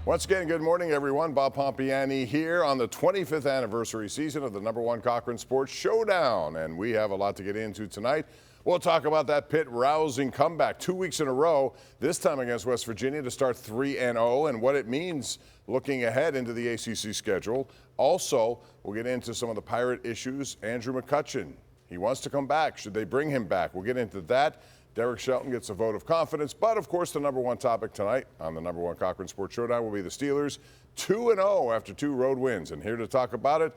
Once again, good morning, everyone. Bob Pompeani here on the 25th anniversary season of the #1 Cochran Sports Showdown. And we have a lot to get into tonight. We'll talk about that Pitt-rousing comeback 2 weeks in a row, this time against West Virginia to start 3-0 and what it means looking ahead into the ACC schedule. Also, we'll get into some of the Pirate issues. Andrew McCutcheon, he wants to come back. Should they bring him back? We'll get into that. Derek Shelton gets a vote of confidence. But, of course, the #1 topic tonight on the #1 Cochran Sports Showdown will be the Steelers 2-0 after 2 road wins. And here to talk about it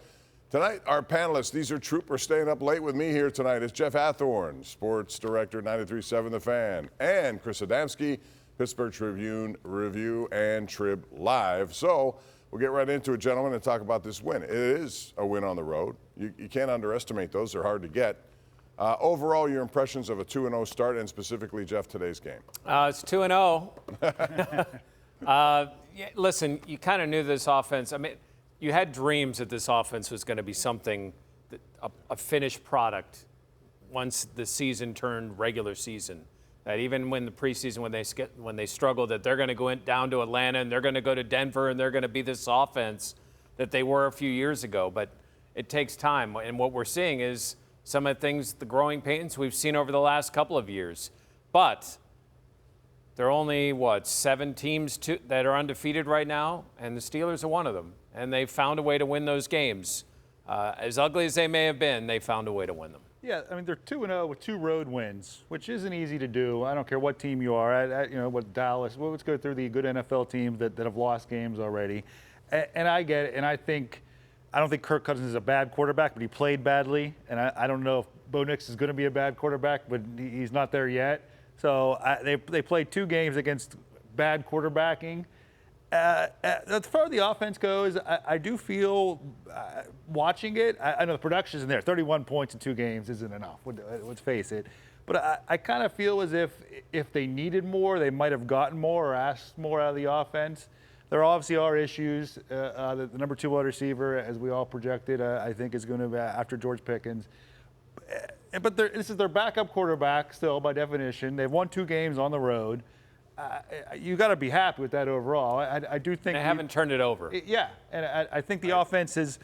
tonight, our panelists. These are troopers staying up late with me here tonight. It's Jeff Hathhorn, sports director, 93.7 The Fan, and Chris Adamski, Pittsburgh Tribune Review and Trib Live. So we'll get right into it, gentlemen, and talk about this win. It is a win on the road. You can't underestimate those. They're hard to get. Overall, your impressions of a 2-0 start, and specifically, Jeff, today's game? It's 2-0. Listen, you kind of knew this offense. I mean, you had dreams that this offense was going to be something, a finished product once the season turned regular season. That even when the preseason, when they struggled, that they're going to go down to Atlanta and they're going to go to Denver and they're going to be this offense that they were a few years ago. But it takes time. And what we're seeing is some of the things, the growing pains we've seen over the last couple of years. But there are only, 7 teams that are undefeated right now, and the Steelers are one of them. And they've found a way to win those games. As ugly as they may have been, they found a way to win them. Yeah, I mean, they're 2-0 with 2 road wins, which isn't easy to do. I don't care what team you are. What Dallas, let's go through the good NFL teams that have lost games already. And I get it, and I don't think Kirk Cousins is a bad quarterback, but he played badly. And I don't know if Bo Nix is going to be a bad quarterback, but he's not there yet. So they played 2 games against bad quarterbacking. As far as the offense goes, I do feel watching it, I know the production isn't there. 31 points in 2 games isn't enough, let's face it. But I kind of feel as if they needed more, they might have gotten more or asked more out of the offense. There obviously are issues. The number 2 wide receiver, as we all projected, I think is going to be after George Pickens. But this is their backup quarterback still, by definition. They've won 2 games on the road. You got to be happy with that overall. I do think they haven't turned it over. Yeah, and I think the offense is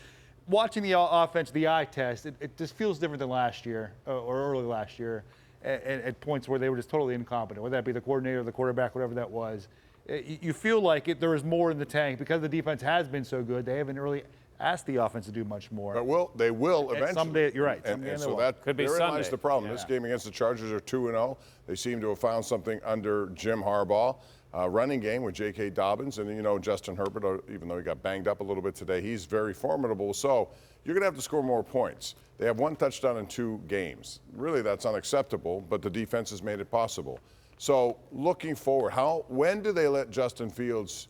watching the offense, the eye test. It just feels different than last year or early last year, at points where they were just totally incompetent, whether that be the coordinator, the quarterback, whatever that was. You feel like there is more in the tank because the defense has been so good. They haven't really asked the offense to do much more. But they will eventually. Someday, you're right. And so that could be therein Sunday. lies the problem. Yeah. This game against the Chargers are 2-0. They seem to have found something under Jim Harbaugh. Running game with J.K. Dobbins, and Justin Herbert, even though he got banged up a little bit today, he's very formidable. So you're going to have to score more points. They have 1 touchdown in 2 games. Really, that's unacceptable, but the defense has made it possible. So looking forward, when do they let Justin Fields,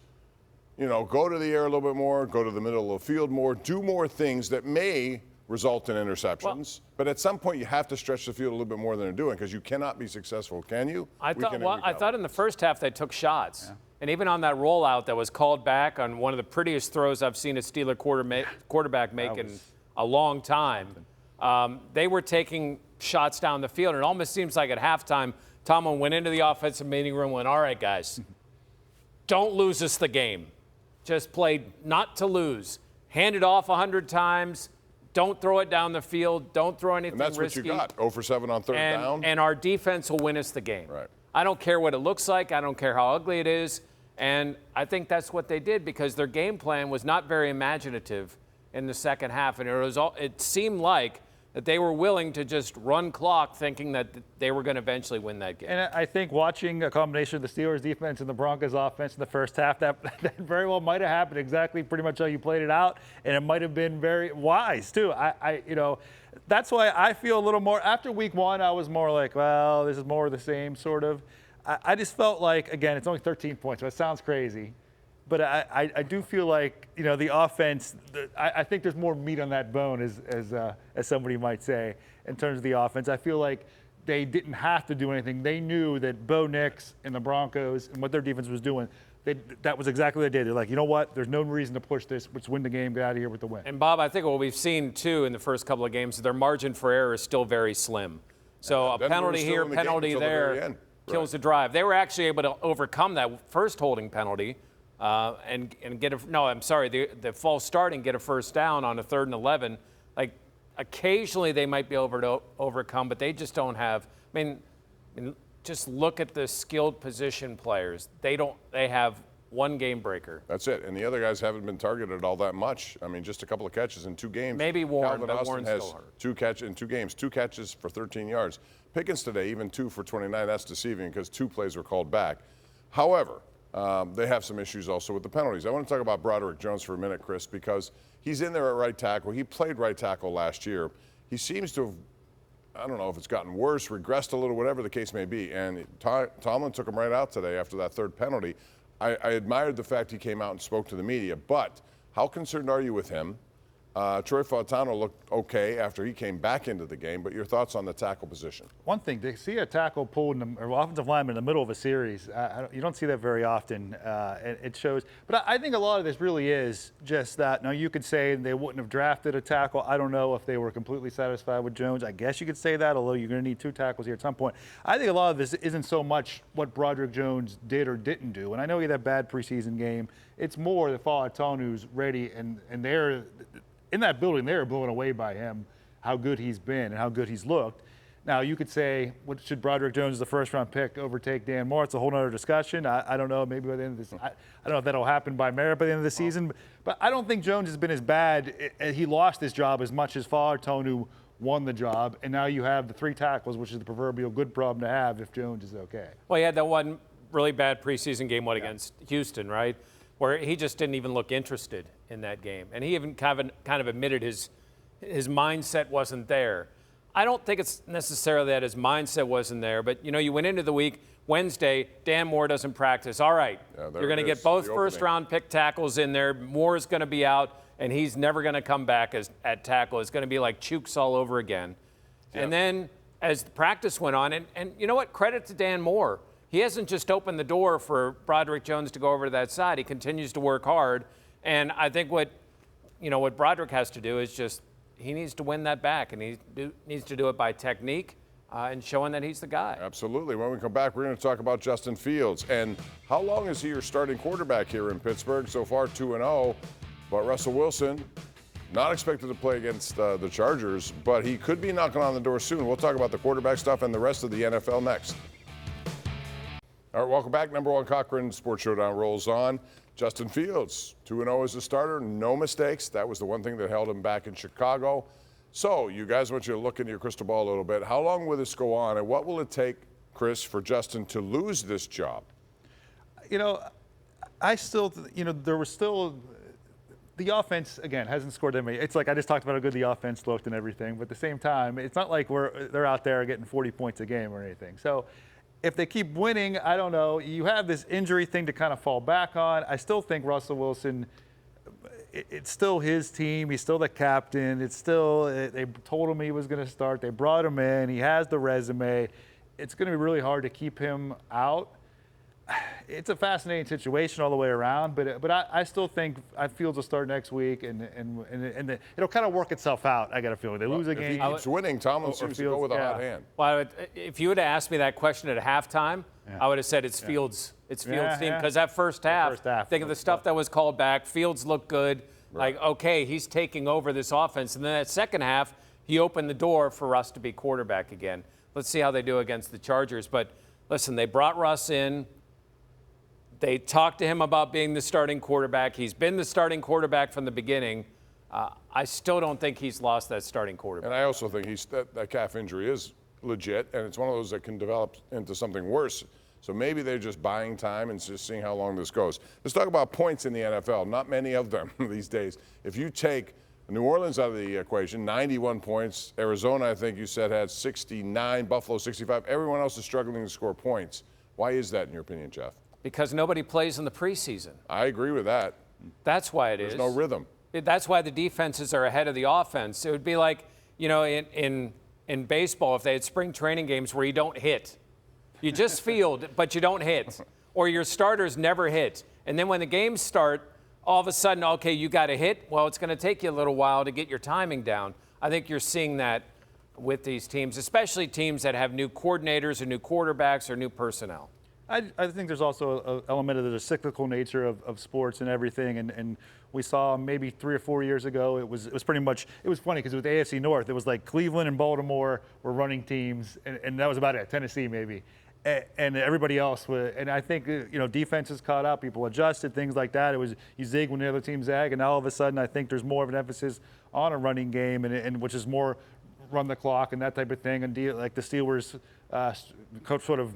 go to the air a little bit more, go to the middle of the field more, do more things that may result in interceptions? But at some point, you have to stretch the field a little bit more than they're doing because you cannot be successful, can you? I thought in the first half they took shots. Yeah. And even on that rollout that was called back on one of the prettiest throws I've seen a Steeler quarterback make in a long time, they were taking shots down the field. And it almost seems like at halftime, Tomlin went into the offensive meeting room and went, all right, guys, don't lose us the game. Just play not to lose. Hand it off 100 times. Don't throw it down the field. Don't throw anything risky. And that's what you got, 0 for 7 on 3rd down. And our defense will win us the game. Right. I don't care what it looks like. I don't care how ugly it is. And I think that's what they did because their game plan was not very imaginative in the second half. And it seemed like that they were willing to just run clock thinking that they were going to eventually win that game. And I think watching a combination of the Steelers defense and the Broncos offense in the first half, that very well might have happened exactly pretty much how you played it out, and it might have been very wise too. That's why I feel a little more, after week 1, I was more like, well, this is more of the same sort of. I just felt like, again, it's only 13 points, so it sounds crazy. But I do feel like, the offense, I think there's more meat on that bone, as somebody might say, in terms of the offense. I feel like they didn't have to do anything. They knew that Bo Nix and the Broncos and what their defense was doing, that was exactly what they did. They're like, you know what? There's no reason to push this. Let's win the game, get out of here with the win. And, Bob, I think what we've seen, too, in the first couple of games, their margin for error is still very slim. So a penalty here, penalty there kills the drive. They were actually able to overcome that first holding penalty and get a no. I'm sorry, the false start and get a first down on a 3rd and 11. Like occasionally they might be able to overcome, but they just don't have. I mean, just look at the skilled position players. They have one game breaker. That's it. And the other guys haven't been targeted all that much. I mean, just a couple of catches in 2 games. Maybe Warren, Calvin but Austin Warren's has still hurt. 2 catches in 2 games, 2 catches for 13 yards. Pickens today, even 2 for 29. That's deceiving because 2 plays were called back. However, they have some issues also with the penalties. I want to talk about Broderick Jones for a minute, Chris, because he's in there at right tackle. He played right tackle last year. He seems to have, I don't know if it's gotten worse, regressed a little, whatever the case may be. And Tomlin took him right out today after that 3rd penalty. I admired the fact he came out and spoke to the media, but how concerned are you with him? Troy Fautano looked okay after he came back into the game, but your thoughts on the tackle position? One thing, to see a tackle pulled or offensive lineman in the middle of a series, you don't see that very often. It shows. But I think a lot of this really is just that. Now, you could say they wouldn't have drafted a tackle. I don't know if they were completely satisfied with Jones. I guess you could say that, although you're going to need 2 tackles here at some point. I think a lot of this isn't so much what Broderick Jones did or didn't do. And I know he had that bad preseason game. It's more that Fautano's ready, and they're – in that building, they were blown away by him, how good he's been and how good he's looked. Now, you could say, should Broderick Jones, the 1st-round pick, overtake Dan Moore? It's a whole other discussion. I don't know. Maybe by the end of this, I don't know if that'll happen by merit by the end of the season. But I don't think Jones has been as bad. He lost his job as much as Fautanu won the job. And now you have the 3 tackles, which is the proverbial good problem to have if Jones is okay. Well, he had that one really bad preseason game, against Houston, right? Where he just didn't even look interested in that game. And he even kind of admitted his mindset wasn't there. I don't think it's necessarily that his mindset wasn't there, but, you went into the week, Wednesday, Dan Moore doesn't practice. All right, you're going to get both first-round pick tackles in there. Moore's going to be out, and he's never going to come back at tackle. It's going to be like Chooks all over again. Yep. And then as the practice went on, and you know what, credit to Dan Moore. He hasn't just opened the door for Broderick Jones to go over to that side. He continues to work hard. And I think what Broderick has to do is just he needs to win that back, and he needs to do it by technique and showing that he's the guy. Absolutely. When we come back, we're going to talk about Justin Fields. And how long is he your starting quarterback here in Pittsburgh? So far, 2-0. But Russell Wilson, not expected to play against the Chargers, but he could be knocking on the door soon. We'll talk about the quarterback stuff and the rest of the NFL next. All right, welcome back. Number 1 Cochran Sports Showdown rolls on. Justin Fields, 2-0 as a starter, no mistakes. That was the one thing that held him back in Chicago. So, you guys, I want you to look into your crystal ball a little bit. How long will this go on, and what will it take, Chris, for Justin to lose this job? I still, there was still the offense, again, hasn't scored that many. It's like I just talked about how good the offense looked and everything, but at the same time, it's not like they're out there getting 40 points a game or anything. So, if they keep winning, I don't know. You have this injury thing to kind of fall back on. I still think Russell Wilson, it's still his team. He's still the captain. It's still, they told him he was going to start. They brought him in. He has the resume. It's going to be really hard to keep him out. It's a fascinating situation all the way around, but I still think Fields will start next week, and it'll kind of work itself out. I got a feeling they lose a game. If he keeps winning, Tomlin seems to go with a hot hand. Well, if you would have asked me that question at halftime, I would have said it's Fields. It's Fields' team, because that first half, think of the stuff that was called back. Fields looked good. Right. Like, okay, he's taking over this offense, and then that second half, he opened the door for Russ to be quarterback again. Let's see how they do against the Chargers. But listen, they brought Russ in. They talked to him about being the starting quarterback. He's been the starting quarterback from the beginning. I still don't think he's lost that starting quarterback. And I also think that calf injury is legit, and it's one of those that can develop into something worse. So maybe they're just buying time and just seeing how long this goes. Let's talk about points in the NFL. Not many of them these days. If you take New Orleans out of the equation, 91 points. Arizona, I think you said, had 69. Buffalo, 65. Everyone else is struggling to score points. Why is that, in your opinion, Jeff? Because nobody plays in the preseason. I agree with that. That's why it is. There's no rhythm. That's why the defenses are ahead of the offense. It would be like, in baseball, if they had spring training games where you don't hit. You just field, but you don't hit. Or your starters never hit. And then when the games start, all of a sudden, okay, you got to hit. Well, it's going to take you a little while to get your timing down. I think you're seeing that with these teams, especially teams that have new coordinators or new quarterbacks or new personnel. I think there's also an element of the cyclical nature of sports and everything, and we saw maybe 3 or 4 years ago, it was pretty much, it was funny because with the AFC North, it was like Cleveland and Baltimore were running teams, and that was about it, Tennessee maybe. And everybody else was, and I think, defenses caught up, people adjusted, things like that. It was, you zig when the other team zag, and now all of a sudden I think there's more of an emphasis on a running game, and which is more run the clock and that type of thing, and like the Steelers' sort of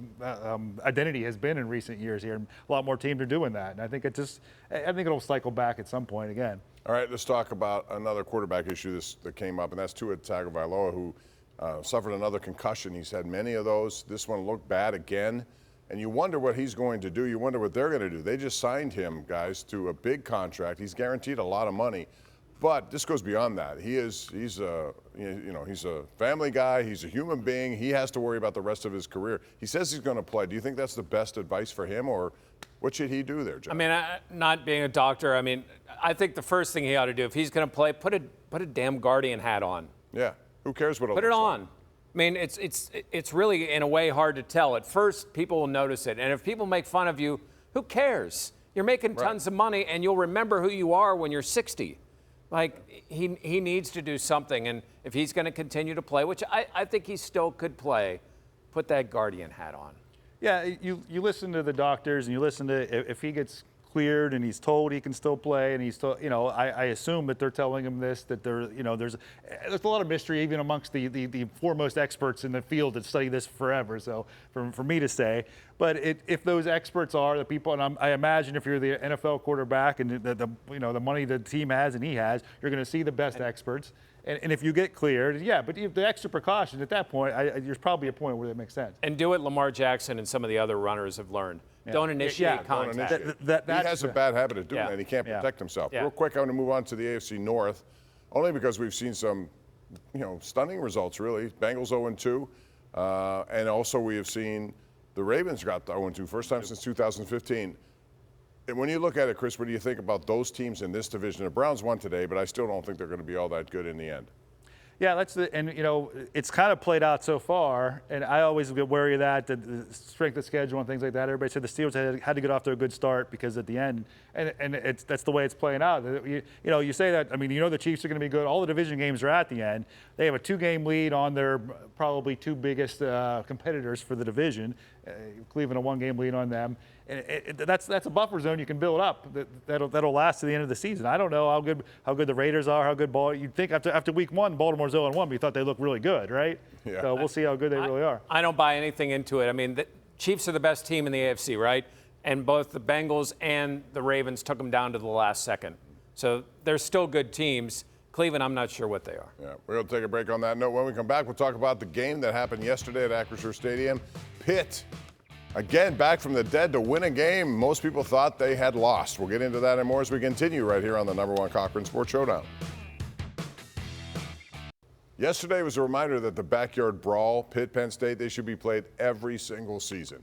identity has been in recent years here. And a lot more teams are doing that, and I think it'll cycle back at some point again. All right, let's talk about another quarterback issue that came up, and that's Tua Tagovailoa, who suffered another concussion. He's had many of those. This one looked bad again, and you wonder what he's going to do. You wonder what they're going to do. They just signed him, guys, to a big contract. He's guaranteed a lot of money. But this goes beyond that. He's a family guy. He's a human being. He has to worry about the rest of his career. He says he's going to play. Do you think that's the best advice for him, or what should he do there, Jeff? I mean, not being a doctor, I think the first thing he ought to do, if he's going to play, put a damn Guardian hat on. Yeah. Who cares what it Put looks it like? on. I mean, it's really in a way hard to tell. At first, people will notice it, and if people make fun of you, who cares? You're making tons of money, and you'll remember who you are when you're 60. Like, he needs to do something, and if he's going to continue to play, which I think he still could play, put that Guardian hat on. Yeah, you listen to the doctors, and you listen to if he gets cleared and he's told he can still play, and he's told, I assume that they're telling him this, that there's a lot of mystery even amongst the foremost experts in the field that study this forever. So for me to say, but if those experts are the people, and I imagine if you're the NFL quarterback and the money the team has and he has, you're going to see the best experts. And if you get cleared, yeah, but the extra precautions at that point, there's probably a point where that makes sense. And do what Lamar Jackson and some of the other runners have learned. Yeah. Don't initiate contact. He has a bad habit of doing that. He can't protect himself. Yeah. Real quick, I want to move on to the AFC North, only because we've seen some, stunning results, really. Bengals 0-2, and also we have seen the Ravens got 0-2, first time since 2015. And when you look at it, Chris, what do you think about those teams in this division? The Browns won today, but I still don't think they're going to be all that good in the end. Yeah, it's kind of played out so far, and I always get wary of that, the strength of schedule and things like that. Everybody said the Steelers had to get off to a good start because at the end, and that's the way it's playing out. You say that, the Chiefs are going to be good. All the division games are at the end. They have a 2-game lead on their probably 2 biggest competitors for the division. Cleveland a 1-game lead on them. And that's a buffer zone you can build up that'll last to the end of the season. I don't know how good the Raiders are, how good ball. You'd think after week 1, Baltimore's 0-1, but you thought they looked really good, right? Yeah. So we'll see how good they really are. I don't buy anything into it. The Chiefs are the best team in the AFC, right? And both the Bengals and the Ravens took them down to the last second. So they're still good teams. Cleveland, I'm not sure what they are. Yeah, we're going to take a break on that note. When we come back, we'll talk about the game that happened yesterday at Acrisure Stadium. Pitt, again, back from the dead to win a game most people thought they had lost. We'll get into that and more as we continue right here on the #1 Cochran Sports Showdown. Yesterday was a reminder that the backyard brawl, Pitt, Penn State, they should be played every single season.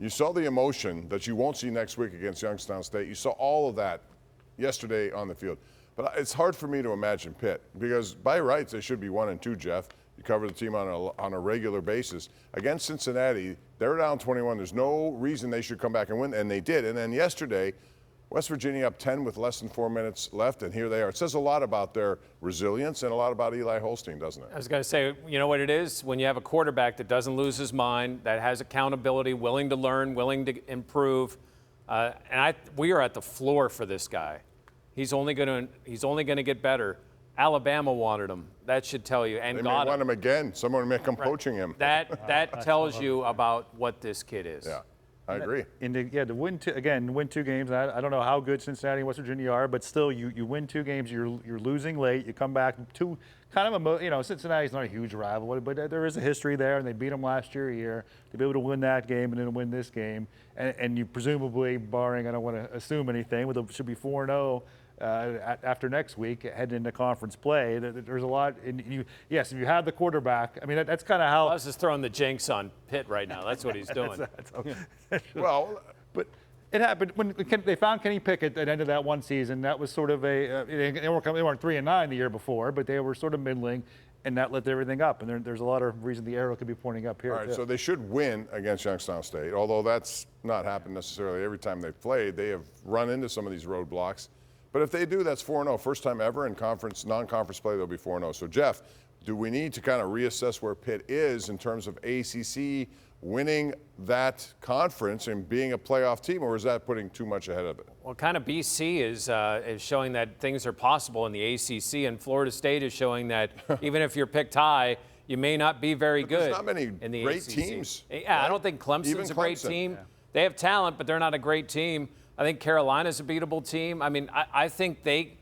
You saw the emotion that you won't see next week against Youngstown State. You saw all of that yesterday on the field. But it's hard for me to imagine Pitt because by rights they should be 1-2, Jeff. You cover the team on a regular basis. Against Cincinnati, they're down 21. There's no reason they should come back and win, and they did. And then yesterday, West Virginia up 10 with less than 4 minutes left, and here they are. It says a lot about their resilience and a lot about Eli Holstein, doesn't it? I was going to say, you know what it is? When you have a quarterback that doesn't lose his mind, that has accountability, willing to learn, willing to improve, we are at the floor for this guy. He's only going to get better. Alabama wanted him. That should tell you. And they may want him again. Someone may come poaching him. That tells you about what this kid is. Yeah, I agree. And to win 2 games. I don't know how good Cincinnati and West Virginia are, but still, you win 2 games. You're losing late. You come back to kind of Cincinnati's not a huge rival, but there is a history there, and they beat them last year here to be able to win that game and then win this game. And you presumably, barring, I don't want to assume anything, but it should be 4-0. After next week, heading into conference play, there's a lot. Yes, if you have the quarterback, that's kind of how. I was just throwing the jinx on Pitt right now. That's what he's doing. Well, but it happened when they found Kenny Pickett at the end of that one season. That was sort of they weren't 3-9 the year before, but they were sort of middling. and that lit everything up. And there's a lot of reason the arrow could be pointing up here. All right, too. so they should win against Youngstown State, although that's not happened necessarily every time they've played. They have run into some of these roadblocks. But if they do, that's 4-0. First time ever in non-conference play, they'll be 4-0. So, Jeff, do we need to kind of reassess where Pitt is in terms of ACC winning that conference and being a playoff team, or is that putting too much ahead of it? Well, kind of BC is showing that things are possible in the ACC, and Florida State is showing that even if you're picked high, you may not be very good. There's not many in the great ACC. teams. Yeah, right? I don't think Clemson's Even a great Clemson. team. Yeah. They have talent, but they're not a great team. I think Carolina's a beatable team. I mean, I think they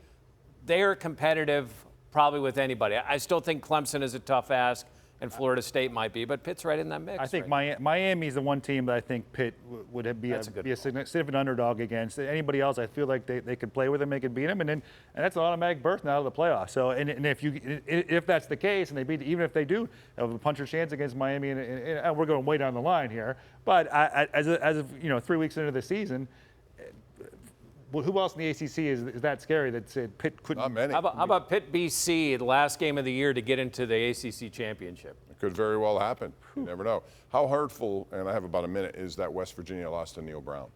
are competitive probably with anybody. I still think Clemson is a tough ask, and Florida State might be, but Pitt's right in that mix. I think right? Miami's the one team that I think Pitt would be a significant underdog against. Anybody else, I feel like they could play with them, they could beat them, and that's an automatic berth now to the playoffs. So, and if that's the case, and they beat, even if they do have a puncher's chance against Miami, and we're going way down the line here, but as of 3 weeks into the season. Well, who else in the ACC is that scary that said Pitt couldn't? Not many. How about Pitt BC, the last game of the year to get into the ACC championship? It could very well happen. You never know. How hurtful, and I have about a minute, is that West Virginia lost to Neil Brown?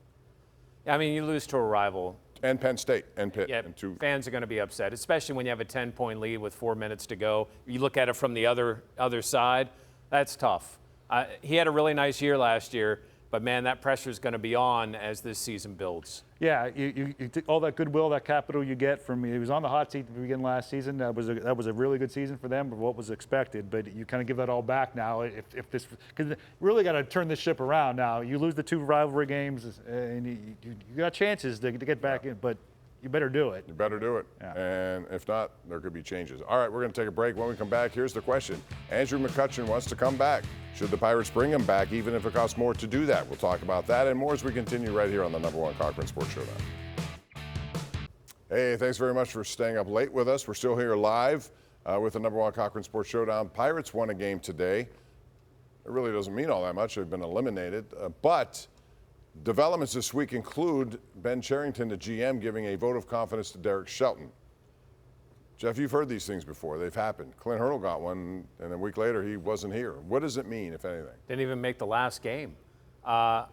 I mean, you lose to a rival. And Penn State and Pitt. Yeah, and two. fans are going to be upset, especially when you have a 10-point lead with 4 minutes to go. You look at it from the other side, that's tough. He had a really nice year last year, but man, that pressure is going to be on as this season builds. Yeah, you all that goodwill, that capital you get from he was on the hot seat to begin last season. That was a really good season for them, for what was expected. But you kind of give that all back now. If this, because you really got to turn this ship around now. You lose the 2 rivalry games, and you got chances to get back in, but you better do it. You better do it. Yeah. And if not, there could be changes. All right, we're going to take a break. When we come back, here's the question. Andrew McCutcheon wants to come back. Should the Pirates bring him back, even if it costs more to do that? We'll talk about that and more as we continue right here on the #1 Cochran Sports Showdown. Hey, thanks very much for staying up late with us. We're still here live with the #1 Cochran Sports Showdown. Pirates won a game today. It really doesn't mean all that much. They've been eliminated. But developments this week include Ben Cherington, the GM, giving a vote of confidence to Derek Shelton. Jeff, you've heard these things before. They've happened. Clint Hurdle got one, and a week later he wasn't here. What does it mean, if anything? Didn't even make the last game. I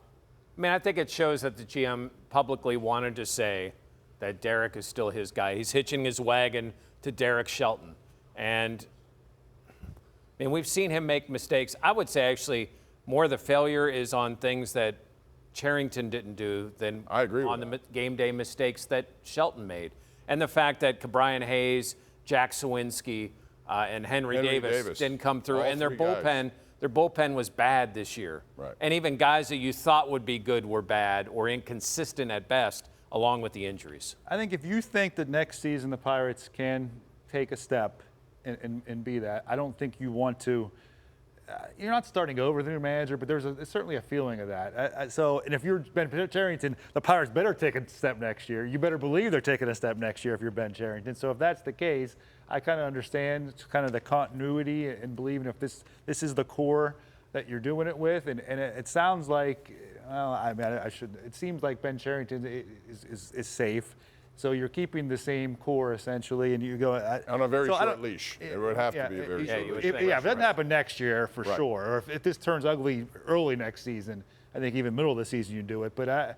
think it shows that the GM publicly wanted to say that Derek is still his guy. He's hitching his wagon to Derek Shelton. And we've seen him make mistakes. I would say actually more of the failure is on things that Cherington didn't do than I agree on with the game day mistakes that Shelton made. And the fact that Brian Hayes, Jack Sawinski, and Henry Davis didn't come through. All And their three guys. bullpen was bad this year. Right. And even guys that you thought would be good were bad or inconsistent at best, along with the injuries. I think if you think that next season the Pirates can take a step and be that, I don't think you want to. You're not starting over with a new manager, but there's certainly a feeling of that. And if you're Ben Cherington, the Pirates better take a step next year. You better believe they're taking a step next year if you're Ben Cherington. So if that's the case, I kind of understand kind of the continuity and believing if this is the core that you're doing it with. And it sounds like, well, it seems like Ben Cherington is safe. So you're keeping the same core essentially, and you go On a very short leash. It would have to be a very short leash. think. If it doesn't happen next year, for Right. sure, or if this turns ugly early next season, I think even middle of the season you do it. But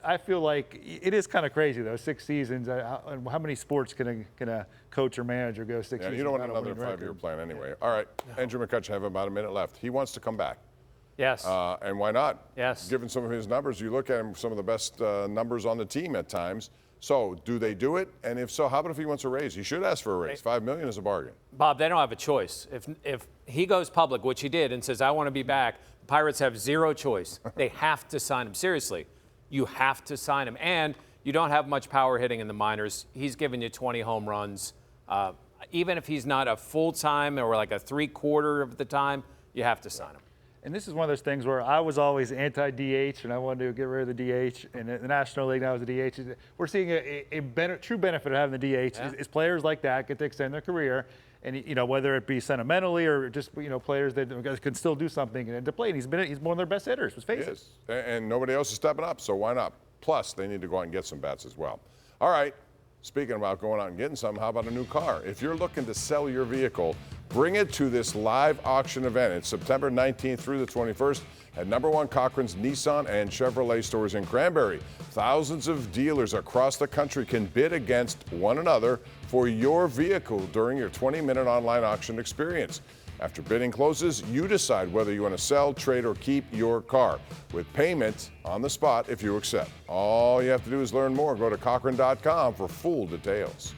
I feel like it is kind of crazy though. 6 seasons. How many sports can a coach or manager go 6 Yeah, seasons? you don't want without a another winning 5-year record? plan anyway. All right, Andrew McCutcheon, have about a minute left. He wants to come back. Yes. And why not? Yes. Given some of his numbers, you look at him, some of the best numbers on the team at times. So do they do it? And if so, how about if he wants a raise? He should ask for a raise. $5 million is a bargain. Bob, they don't have a choice. If he goes public, which he did, and says, I want to be back, the Pirates have zero choice. They have to sign him. Seriously, you have to sign him. And you don't have much power hitting in the minors. He's given you 20 home runs. Even if he's not a full-time or like a 3/4 of the time, you have to sign him. And this is one of those things where I was always anti-DH, and I wanted to get rid of the DH. And the National League now is the DH. We're seeing a true benefit of having the DH is players like that get to extend their career, and whether it be sentimentally or just players that can still do something and to play. And he's one of their best hitters. Let's face it. Yes. And nobody else is stepping up, so why not? Plus, they need to go out and get some bats as well. All right. Speaking about going out and getting some, how about a new car? If you're looking to sell your vehicle, Bring it to this live auction event. It's September 19th through the 21st at number 1 Cochran's Nissan and Chevrolet stores in Cranberry. Thousands of dealers across the country can bid against one another for your vehicle during your 20-minute online auction experience. After bidding closes, you decide whether you want to sell, trade, or keep your car, with payment on the spot if you accept. All you have to do is learn more. Go to Cochran.com for full details.